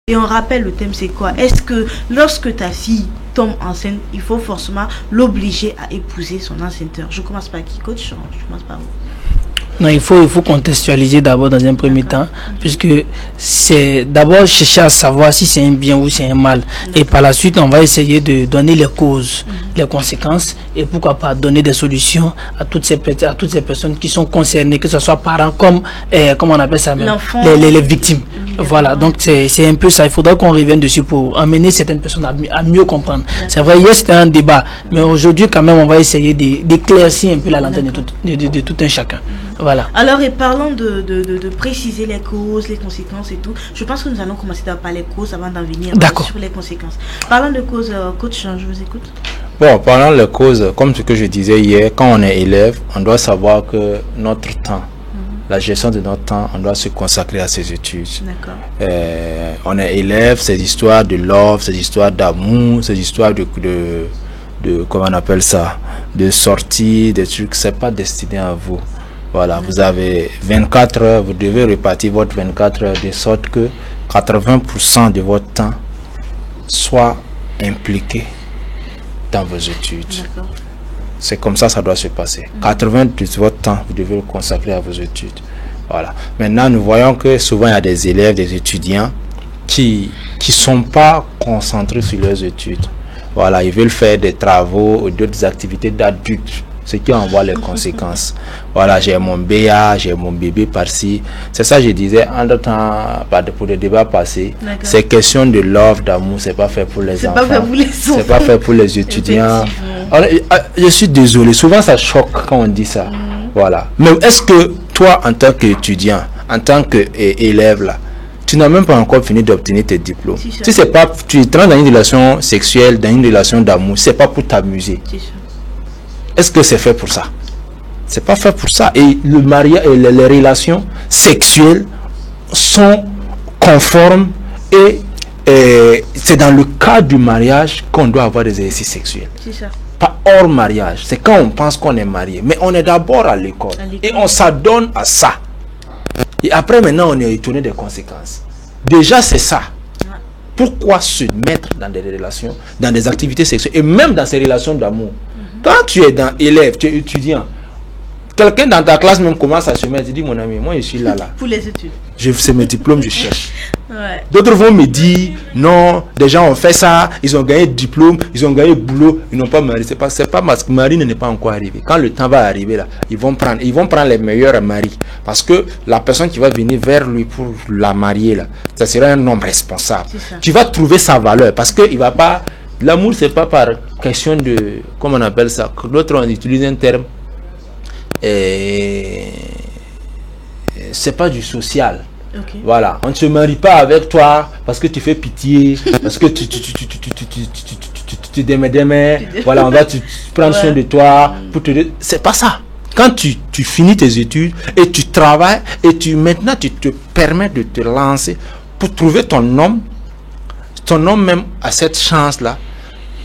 Et on rappelle le thème, c'est quoi? Est-ce que lorsque ta fille tombe enceinte, il faut forcément l'obliger à épouser son enceinteur? Je commence par qui, coach? Je commence par vous. Non, il faut contextualiser d'abord dans un premier temps, puisque c'est d'abord chercher à savoir si c'est un bien ou c'est un mal. Et par la suite, on va essayer de donner les causes, les conséquences, et pourquoi pas donner des solutions à toutes ces personnes qui sont concernées, que ce soit parents comme, comment on appelle ça même, les victimes. Voilà, donc c'est un peu ça. Il faudra qu'on revienne dessus pour amener certaines personnes à mieux comprendre. C'est vrai, hier c'était un débat, mais aujourd'hui quand même on va essayer d'éclaircir un peu la lanterne de tout un chacun. Voilà. Alors, et parlant de préciser les causes, les conséquences et tout, je pense que nous allons commencer par les causes avant d'en venir sur les conséquences. Parlant de causes, coach, je vous écoute. Bon, parlant de causes, comme ce que je disais hier, quand on est élève, on doit savoir que notre temps, la gestion de notre temps, on doit se consacrer à ses études. D'accord. On est élève, ces histoires de love, ces histoires d'amour, ces histoires de comment on appelle ça, de sortie, des trucs, c'est pas destiné à vous. Voilà, vous avez 24 heures, vous devez répartir votre 24 heures de sorte que 80% de votre temps soit impliqué dans vos études. C'est comme ça doit se passer. 80% de votre temps, vous devez le consacrer à vos études. Voilà. Maintenant, nous voyons que souvent, il y a des élèves, des étudiants qui sont pas concentrés sur leurs études. Voilà, ils veulent faire des travaux ou d'autres activités d'adultes, ce qui envoie les conséquences. Voilà, j'ai mon BA, j'ai mon bébé par-ci. C'est ça que je disais en temps pour le débat passé. C'est question de love, d'amour, c'est pas fait pour les enfants. C'est pas fait pour les étudiants. Alors, je suis désolé, souvent ça choque quand on dit ça. Voilà. Mais est-ce que toi, en tant qu'étudiant, en tant qu'élève là, tu n'as même pas encore fini d'obtenir tes diplômes? Si c'est pas, tu entres dans une relation sexuelle, dans une relation d'amour, c'est pas pour t'amuser. Est-ce que c'est fait pour ça? C'est pas fait pour ça. Et le mariage et les relations sexuelles sont conformes et c'est dans le cadre du mariage qu'on doit avoir des exercices sexuels. C'est ça. Pas hors mariage. C'est quand on pense qu'on est marié. Mais on est d'abord à l'école. Et on s'adonne à ça. Et après, maintenant, on est étonné des conséquences. Déjà, c'est ça. Pourquoi se mettre dans des relations, dans des activités sexuelles et même dans ces relations d'amour? Quand tu es élève, tu es étudiant, quelqu'un dans ta classe même commence à se mettre, tu dis mon ami, moi je suis là. Pour les études. C'est mes diplômes, je cherche. D'autres vont me dire, non, des gens ont fait ça, ils ont gagné diplôme, ils ont gagné boulot, ils n'ont pas marié. C'est pas parce que Marie n'est pas encore arrivé. Quand le temps va arriver là, ils vont prendre les meilleurs maris. Parce que la personne qui va venir vers lui pour la marier là, ça sera un homme responsable. Tu vas trouver sa valeur parce que il va pas. L'amour, c'est pas par question de, comment on appelle ça, l'autre on utilise un terme, c'est pas du social. Voilà, on ne se marie pas avec toi parce que tu fais pitié, parce que tu démets, voilà, on va prendre soin de toi, c'est pas ça. Quand tu finis tes études et tu travailles et maintenant tu te permets de te lancer pour trouver ton homme même a cette chance-là,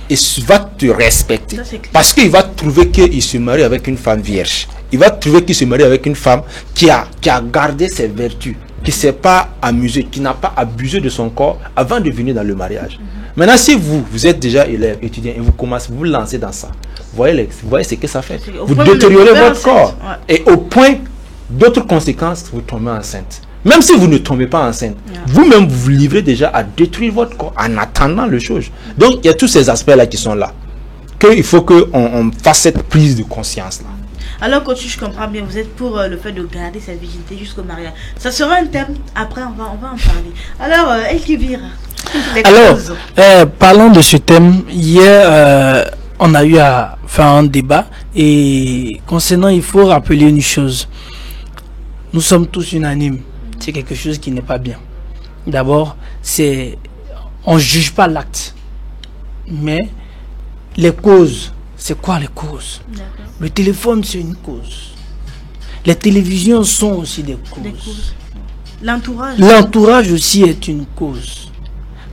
il va te respecter. Parce qu'il va trouver qu'il se marie avec une femme vierge. Il va trouver qu'il se marie avec une femme qui a gardé ses vertus, qui ne s'est pas amusée, qui n'a pas abusé de son corps avant de venir dans le mariage. Maintenant, si vous êtes déjà élève, étudiant, et vous commencez, vous lancez dans ça, vous voyez ce que ça fait. Vous détériorez votre corps. Et au point d'autres conséquences, vous tombez enceinte. Même si vous ne tombez pas enceinte, vous-même vous livrez déjà à détruire votre corps en attendant les choses. Donc il y a tous ces aspects-là qui sont là. Qu'il faut qu'on fasse cette prise de conscience-là. Alors coach, je comprends bien, vous êtes pour le fait de garder cette virginité jusqu'au mariage. Ça sera un thème, après on va en parler. Alors, Elkivir. Alors, parlons de ce thème. Hier, on a eu à faire un débat. Et concernant, il faut rappeler une chose. Nous sommes tous unanimes. C'est quelque chose qui n'est pas bien. D'abord, on ne juge pas l'acte. Mais les causes, c'est quoi les causes? Le téléphone, c'est une cause. Les télévisions sont aussi des causes. L'entourage aussi est une cause.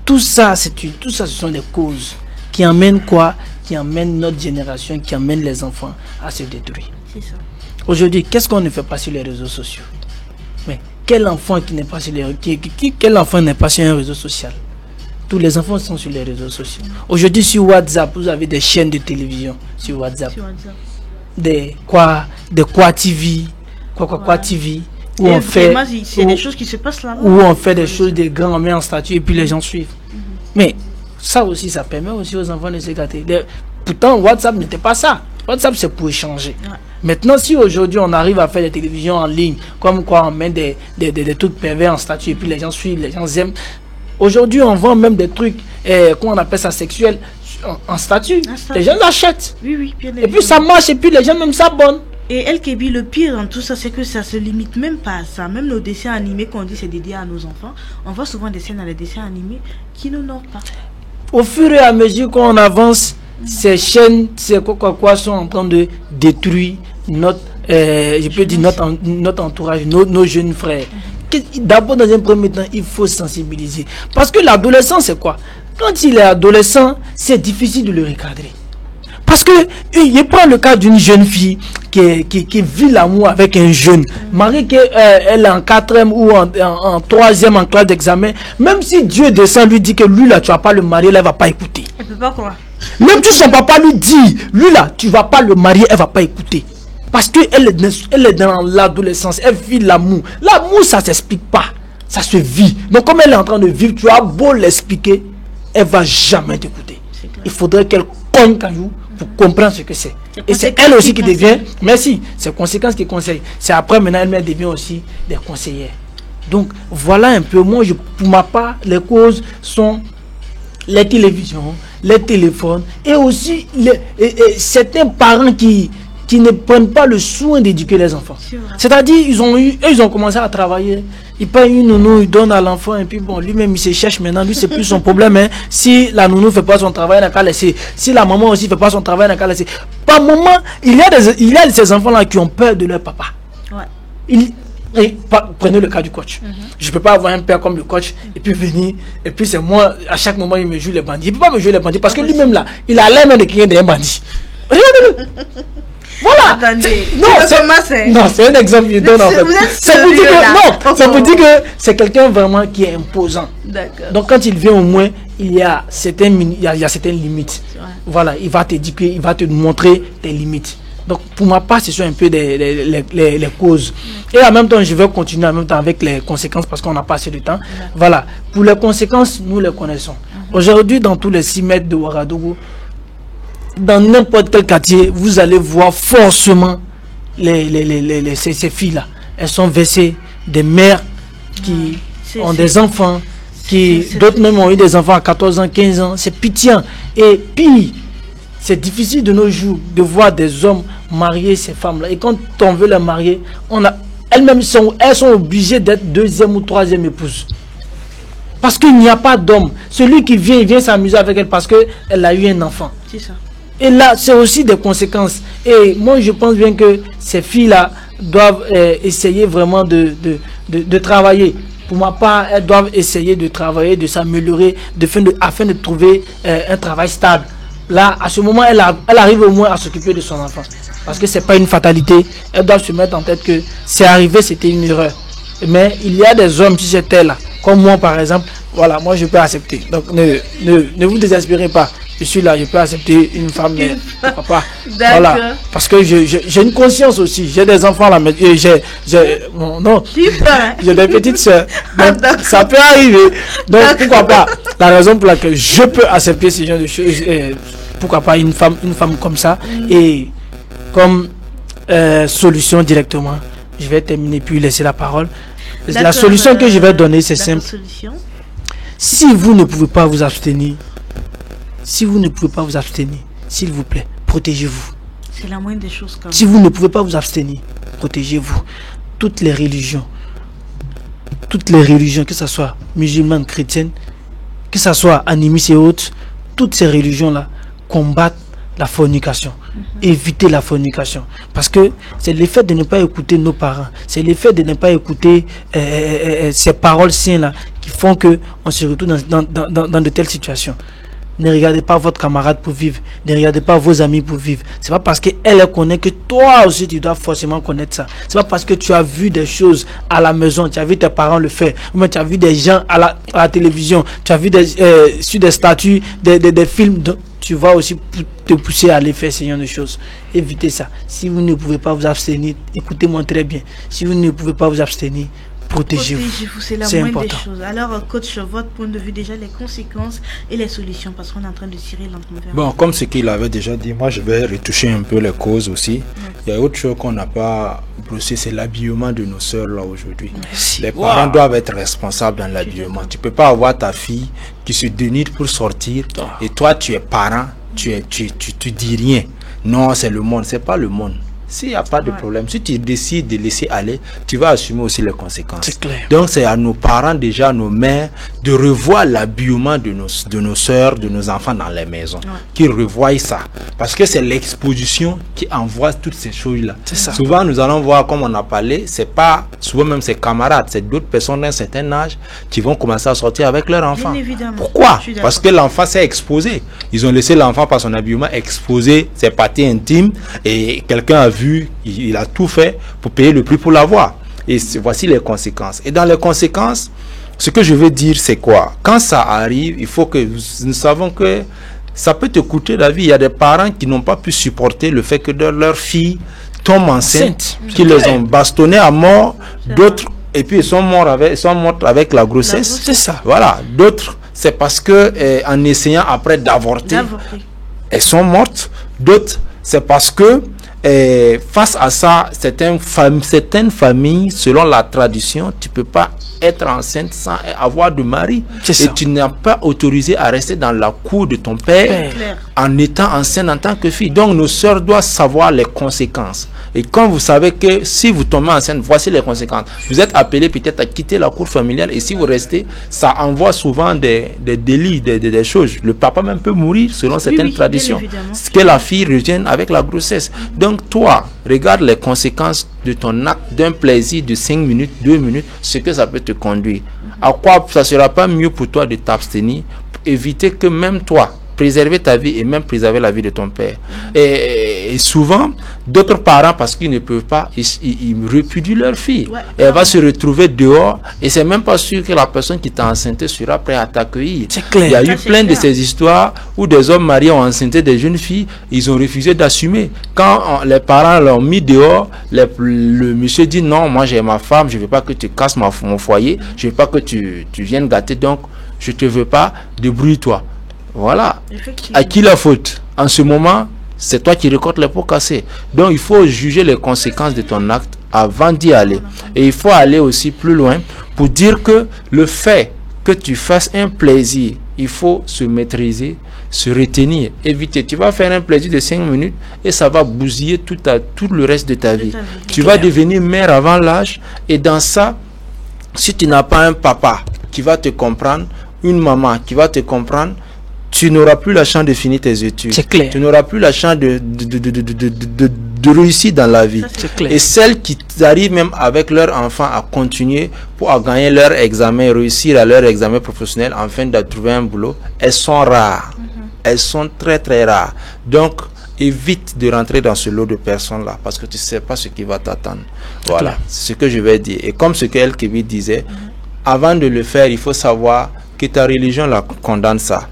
Tout ça, ce sont des causes qui emmènent quoi? Qui emmènent notre génération, qui emmènent les enfants à se détruire. Aujourd'hui, qu'est-ce qu'on ne fait pas sur les réseaux sociaux? Mais quel enfant qui n'est pas sur quel enfant n'est pas sur un réseau social? Tous les enfants sont sur les réseaux sociaux. Aujourd'hui, sur WhatsApp, vous avez des chaînes de télévision sur WhatsApp. Des quoi TV, quoi TV. Où on fait, des choses qui se passent là-bas. Où on fait des choses, des grands, on met en statut et puis les gens suivent. Mais ça aussi, ça permet aussi aux enfants de se gâter. Pourtant, WhatsApp n'était pas ça. WhatsApp, c'est pour échanger. Maintenant, si aujourd'hui on arrive à faire des télévisions en ligne, comme quoi on met des trucs pervers en statut et puis les gens suivent, les gens aiment. Aujourd'hui, on vend même des trucs, comment on appelle ça, sexuels, en statut. Les gens l'achètent. Oui, bien et puis ça marche, et puis les gens même s'abonnent. Et El Kébi, le pire dans tout ça, c'est que ça se limite même pas à ça. Même nos dessins animés, qu'on dit c'est dédié à nos enfants, on voit souvent des scènes dans les dessins animés qui n'honorent pas. Au fur et à mesure qu'on avance, ces chaînes, ces quoi sont en train de détruire notre, je peux dire notre entourage, nos jeunes frères. D'abord, dans un premier temps, il faut sensibiliser. Parce que l'adolescent, c'est quoi? Quand il est adolescent, c'est difficile de le recadrer. Parce que, il prend le cas d'une jeune fille qui vit l'amour avec un jeune. Marie, elle est en 4e ou en 3e en classe d'examen. Même si Dieu descend, lui dit que lui là, tu vas pas le marier, là, elle va pas écouter. Elle peut pas croire. Même si son papa lui dit, lui là, tu vas pas le marier, elle va pas écouter. Parce qu'elle est dans l'adolescence, elle vit l'amour. L'amour, ça ne s'explique pas, ça se vit. Donc comme elle est en train de vivre, tu as beau l'expliquer, elle ne va jamais t'écouter. Il faudrait qu'elle cogne caillou pour comprendre ce que c'est. Et c'est elle aussi qui devient, merci, c'est conséquences qui conseille. C'est après maintenant elle devient aussi des conseillères. Donc voilà un peu, moi pour ma part, les causes sont les télévisions, les téléphones et aussi certains parents qui ne prennent pas le soin d'éduquer les enfants. C'est-à-dire, ils ont commencé à travailler, ils payent une nounou, ils donnent à l'enfant, et puis bon, lui-même, il se cherche maintenant, lui, c'est plus son problème. Hein. Si la nounou ne fait pas son travail, il n'a qu'à laisser. Si la maman aussi ne fait pas son travail, il n'a qu'à laisser. Par moment, il y a ces enfants-là qui ont peur de leur papa. Prenez le cas du coach. Je ne peux pas avoir un père comme le coach, et puis venir, et puis c'est moi, à chaque moment, il me joue les bandits. Il ne peut pas me jouer les bandits, parce que lui-même, là, il a l'air même de quelqu'un d'un bandit. Regardez-le. Voilà. Attendez. Non, c'est un exemple que je donne en fait. C'est pour dire que c'est quelqu'un vraiment qui est imposant. Donc quand il vient au moins, il y a certaines limites. Voilà, il va t'éduquer, il va te montrer tes limites. Donc pour ma part, ce sont un peu les causes. Et en même temps, je vais continuer en même temps avec les conséquences parce qu'on n'a pas assez de temps. Voilà, pour les conséquences, nous les connaissons. Aujourd'hui, dans tous les 6 mètres de Ouagadougou, dans n'importe quel quartier, vous allez voir forcément ces filles-là. Elles sont versées des mères qui ont des enfants, d'autres même ont eu des enfants à 14 ans, 15 ans. C'est pitié. Et puis, c'est difficile de nos jours de voir des hommes marier ces femmes-là. Et quand on veut les marier, elles sont obligées d'être 2e ou 3e épouse. Parce qu'il n'y a pas d'homme. Celui qui vient, il vient s'amuser avec elle parce qu'elle a eu un enfant. C'est ça. Et là, c'est aussi des conséquences. Et moi, je pense bien que ces filles-là doivent essayer vraiment de travailler. Pour ma part, elles doivent essayer de travailler, de s'améliorer, afin de trouver un travail stable. Là, à ce moment, elle arrive au moins à s'occuper de son enfant. Parce que ce n'est pas une fatalité. Elles doivent se mettre en tête que c'est arrivé, c'était une erreur. Mais il y a des hommes, si j'étais là, comme moi par exemple, voilà, moi je peux accepter. Donc ne vous désespérez pas. Je suis là, je peux accepter une femme, mais papa. Voilà. Parce que j'ai une conscience aussi. J'ai des enfants là, mais j'ai des petites soeurs. Donc ça peut arriver. Donc pourquoi pas. La raison pour laquelle je peux accepter ce genre de choses, pourquoi pas une femme comme ça. Et comme solution directement, je vais terminer puis laisser la parole. La solution que je vais donner, c'est simple. Si vous ne pouvez pas vous abstenir, s'il vous plaît, protégez-vous. C'est la moindre des choses. Quand même. Si vous ne pouvez pas vous abstenir, protégez-vous. Toutes les religions, que ce soit musulmanes, chrétiennes, que ce soit animistes et autres, toutes ces religions-là combattent la fornication. Éviter la fornication. Parce que c'est l'effet de ne pas écouter nos parents. C'est l'effet de ne pas écouter ces paroles saines-là qui font qu'on se retrouve dans de telles situations. Ne regardez pas votre camarade pour vivre. Ne regardez pas vos amis pour vivre. C'est pas parce qu'elle connaît que toi aussi tu dois forcément connaître ça. C'est pas parce que tu as vu des choses à la maison, tu as vu tes parents le faire, ou bien tu as vu des gens à la télévision, tu as vu sur des statues, des films, tu vas aussi te pousser à aller faire ce genre de choses. Évitez ça. Si vous ne pouvez pas vous abstenir, écoutez-moi très bien. Si vous ne pouvez pas vous abstenir, protégez-vous. C'est la moindre des choses. Alors, coach, votre point de vue, déjà les conséquences et les solutions, parce qu'on est en train de tirer lentement vers. Bon, comme ce qu'il avait déjà dit, moi je vais retoucher un peu les causes aussi. Il y a autre chose qu'on n'a pas brossé, c'est l'habillement de nos sœurs là aujourd'hui. Les parents doivent être responsables dans l'habillement. Tu peux pas avoir ta fille qui se dénide pour sortir et toi tu es parent, tu dis rien. Non, c'est le monde, c'est pas le monde. S'il n'y a pas de problème, si tu décides de laisser aller, tu vas assumer aussi les conséquences. C'est clair. Donc c'est à nos parents déjà, à nos mères, de revoir l'habillement de nos soeurs, de nos enfants dans les maisons. Qu'ils revoient ça. Parce que c'est l'exposition qui envoie toutes ces choses-là. Souvent nous allons voir, comme on a parlé, c'est pas, souvent même ses camarades, c'est d'autres personnes d'un certain âge qui vont commencer à sortir avec leur enfant. Pourquoi? Parce que l'enfant s'est exposé. Ils ont laissé l'enfant par son habillement exposer ses parties intimes et quelqu'un a vu, il a tout fait pour payer le prix pour l'avoir. Et voici les conséquences. Et dans les conséquences, ce que je veux dire, c'est quoi? Quand ça arrive, il faut que nous savons que ça peut te coûter la vie. Il y a des parents qui n'ont pas pu supporter le fait que leur fille tombe enceinte, qui les ont bastonnés à mort, d'autres, et puis ils sont morts avec la grossesse. C'est ça. Voilà. D'autres, c'est parce que en essayant après d'avorter, elles sont mortes. D'autres, c'est parce que face à ça, certaines familles, selon la tradition, tu peux pas être enceinte sans avoir de mari. Et tu n'es pas autorisé à rester dans la cour de ton père en étant enceinte en tant que fille. Donc nos sœurs doivent savoir les conséquences. Et quand vous savez que si vous tombez enceinte, voici les conséquences. Vous êtes appelé peut-être à quitter la cour familiale, et si vous restez, ça envoie souvent des délits, des choses. Le papa même peut mourir selon certaines traditions. Ce que la fille revienne avec la grossesse. Donc toi, regarde les conséquences de ton acte, d'un plaisir de 5 minutes, 2 minutes, ce que ça peut te conduire. À quoi ça sera pas mieux pour toi de t'abstenir, pour éviter que même toi, préserver ta vie et même préserver la vie de ton père. Et souvent, d'autres parents, parce qu'ils ne peuvent pas, ils répudient leur fille. Et elle va se retrouver dehors, et c'est même pas sûr que la personne qui t'a enceinte sera prête à t'accueillir. Il y a eu plein de ces histoires où des hommes mariés ont enceinté des jeunes filles, ils ont refusé d'assumer. Quand les parents l'ont mis dehors, le monsieur dit non, moi j'ai ma femme, je ne veux pas que tu casses mon foyer, je ne veux pas que tu viennes gâter, donc je ne te veux pas, débrouille-toi. Voilà. À qui la faute? En ce moment, c'est toi qui récoltes les pots cassés. Donc il faut juger les conséquences de ton acte avant d'y aller. Et il faut aller aussi plus loin pour dire que le fait que tu fasses un plaisir, il faut se maîtriser, se retenir, éviter. Tu vas faire un plaisir de 5 minutes et ça va bousiller tout le reste de ta vie. Tu vas devenir mère avant l'âge, et dans ça, si tu n'as pas un papa qui va te comprendre, une maman qui va te comprendre, tu n'auras plus la chance de finir tes études. C'est clair. Tu n'auras plus la chance de réussir dans la vie. C'est clair. Et celles qui arrivent même avec leurs enfants à continuer pour gagner leur examen, réussir à leur examen professionnel afin de trouver un boulot, elles sont rares. Elles sont très très rares. Donc, évite de rentrer dans ce lot de personnes-là, parce que tu ne sais pas ce qui va t'attendre. Voilà, c'est ce que je vais dire. Et comme ce qu'El Kébé disait, avant de le faire, il faut savoir que ta religion la condamne ça.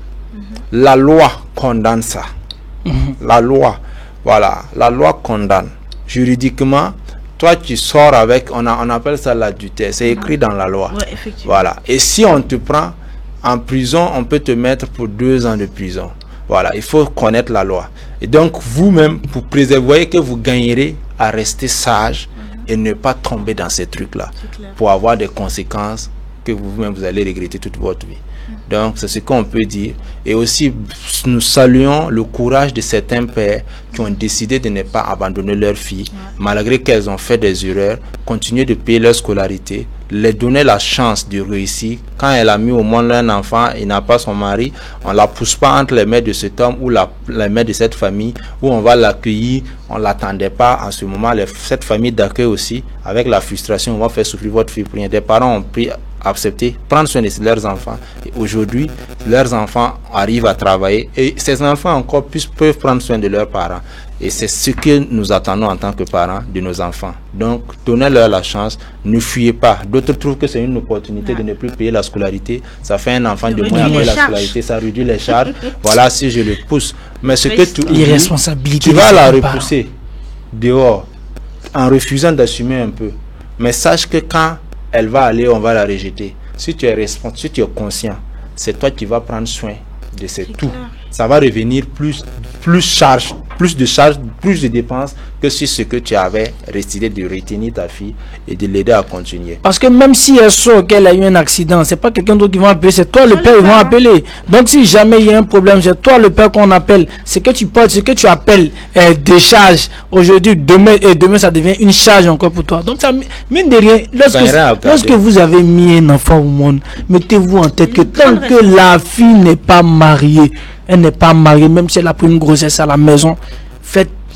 La loi condamne ça. La loi, voilà, la loi condamne. Juridiquement, toi tu sors avec, on appelle ça l'adultère, c'est écrit dans la loi. Voilà. Et si on te prend en prison, on peut te mettre pour 2 ans de prison. Voilà, il faut connaître la loi. Et donc vous-même, pour préserver, voyez que vous gagnerez à rester sage et ne pas tomber dans ces trucs-là, pour avoir des conséquences que vous-même vous allez regretter toute votre vie. Donc c'est ce qu'on peut dire. Et aussi nous saluons le courage de certains pères qui ont décidé de ne pas abandonner leurs filles, malgré qu'elles ont fait des erreurs, continuer de payer leur scolarité, les donner la chance de réussir. Quand elle a mis au monde un enfant, il n'a pas son mari, on la pousse pas entre les mains de cet homme ou les mains de cette famille, où on va l'accueillir, on l'attendait pas. En ce moment, cette famille d'accueil aussi, avec la frustration, on va faire souffrir votre fille pour rien. Des parents ont pris accepté, prendre soin de leurs enfants. Et aujourd'hui, leurs enfants arrivent à travailler et ces enfants encore plus peuvent prendre soin de leurs parents. Et c'est ce que nous attendons en tant que parents de nos enfants. Donc, donnez-leur la chance, ne fuyez pas. D'autres trouvent que c'est une opportunité de ne plus payer la scolarité. Ça fait un enfant de moins à payer la scolarité, ça réduit les charges. Voilà, si je le pousse. Mais ce que tu vas la repousser dehors en refusant d'assumer un peu. Mais sache que quand elle va aller, on va la rejeter. Si tu es responsable, si tu es conscient, c'est toi qui vas prendre soin de ces tout. Ça va revenir plus de charges, plus de dépenses que si ce que tu avais décidé de retenir ta fille et de l'aider à continuer. Parce que même si elle sort qu'elle a eu un accident, c'est pas quelqu'un d'autre qui va appeler, c'est toi le père qui va appeler. Donc si jamais il y a un problème, c'est toi le père qu'on appelle. C'est que tu portes, ce que tu appelles des charges aujourd'hui, demain ça devient une charge encore pour toi. Donc ça, mine de rien, lorsque vous avez mis un enfant au monde, mettez-vous en tête que tant que la fille n'est pas mariée, elle n'est pas mariée, même si elle a pris une grossesse à la maison,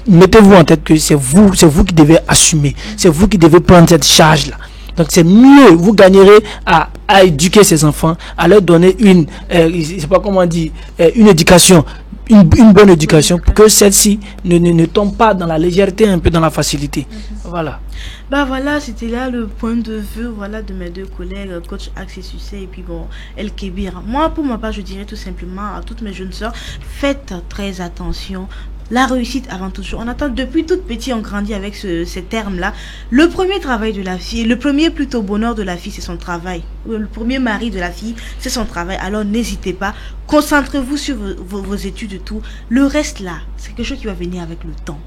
mettez-vous en tête que c'est vous qui devez assumer, c'est vous qui devez prendre cette charge-là. Donc c'est mieux, vous gagnerez à éduquer ces enfants, à leur donner une éducation, une bonne éducation, pour que celle-ci ne tombe pas dans la légèreté, un peu dans la facilité. Voilà. Bah voilà, c'était là le point de vue de mes deux collègues, coach Axel Sucé et puis bon, El Kébir. Moi, pour ma part, je dirais tout simplement à toutes mes jeunes sœurs, faites très attention. La réussite avant tout. On attend depuis toute petite, on grandit avec ces termes-là. Le premier travail de la fille, le premier plutôt bonheur de la fille, c'est son travail. Le premier mari de la fille, c'est son travail. Alors n'hésitez pas, concentrez-vous sur vos études et tout. Le reste là, c'est quelque chose qui va venir avec le temps.